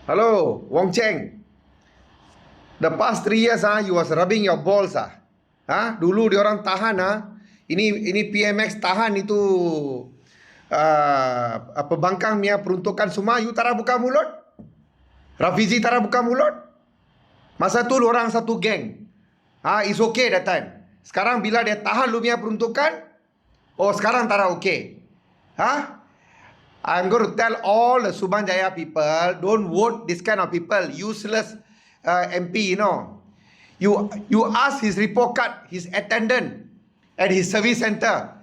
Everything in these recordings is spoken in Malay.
Hello, Wong Cheng. The past 3 years, you was rubbing your balls, Dulu diorang tahan, Ini PMX tahan itu pembangkang punya peruntukan semua. You tak buka mulut. Rafizi tak buka mulut. Masa tu orang satu geng. It's okay that time. Sekarang bila dia tahan lu punya peruntukan, sekarang tak okay. I'm going to tell all the Subang Jaya people, don't vote this kind of people, useless MP, You ask his report card, his attendant at his service center.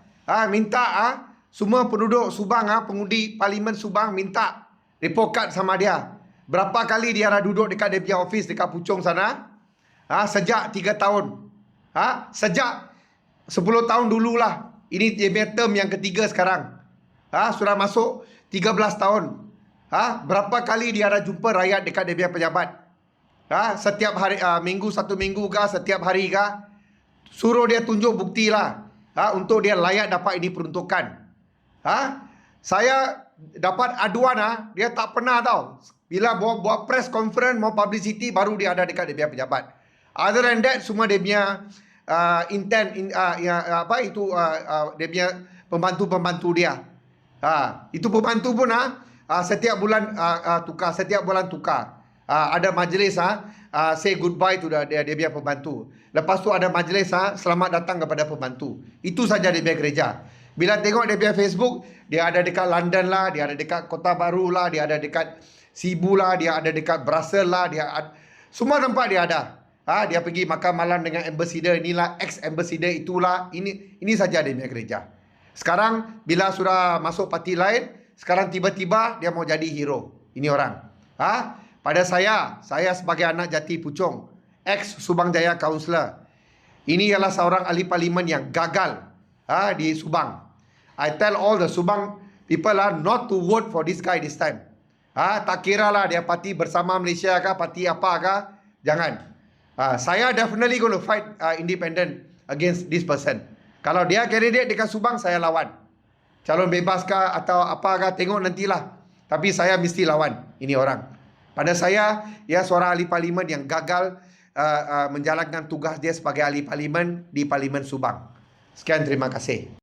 Minta semua penduduk Subang, pengundi Parlimen Subang minta report card sama dia. Berapa kali dia dah duduk dekat dia punya office dekat Puchong sana? Sejak 3 tahun. Sejak 10 tahun dululah. Ini dia punya term yang ketiga sekarang. Sudah masuk 13 tahun. Berapa kali dia dah jumpa rakyat dekat dia punya pejabat? Setiap hari, satu minggu kah, setiap hari kah? Suruh dia tunjuk bukti lah. Untuk dia layak dapat ini peruntukan. Saya dapat aduan, dia tak pernah tahu. Bila buat press conference, mau publicity, baru dia ada dekat dia punya pejabat. Other than that, semua dia punya intent, dia punya pembantu-pembantu dia. Itu pembantu pun setiap bulan tukar. Ada majlis say goodbye to dia punya pembantu. Lepas tu ada majlis selamat datang kepada pembantu. Itu saja dia punya gereja. Bila tengok dia punya Facebook, dia ada dekat London lah, dia ada dekat Kota Baru lah, dia ada dekat Cebu lah, dia ada dekat Brussels lah, semua tempat dia ada. Dia pergi makan malam dengan ambassador inilah, ex-ambassador itulah. Ini saja dia punya gereja. Sekarang bila sudah masuk parti lain, sekarang tiba-tiba dia mau jadi hero. Ini orang. Pada saya sebagai anak jati Puchong, ex Subang Jaya Councillor, ini ialah seorang ahli parlimen yang gagal di Subang. I tell all the Subang people not to vote for this guy this time. Tak kira lah dia parti Bersama Malaysia kah, parti apa kah, jangan. Saya definitely going to fight independent against this person. Kalau dia candidate dekat Subang, saya lawan. Calon bebas kah atau apakah, tengok nantilah. Tapi saya mesti lawan ini orang. Pada saya, ia seorang ahli parlimen yang gagal menjalankan tugas dia sebagai ahli parlimen di Parlimen Subang. Sekian, terima kasih.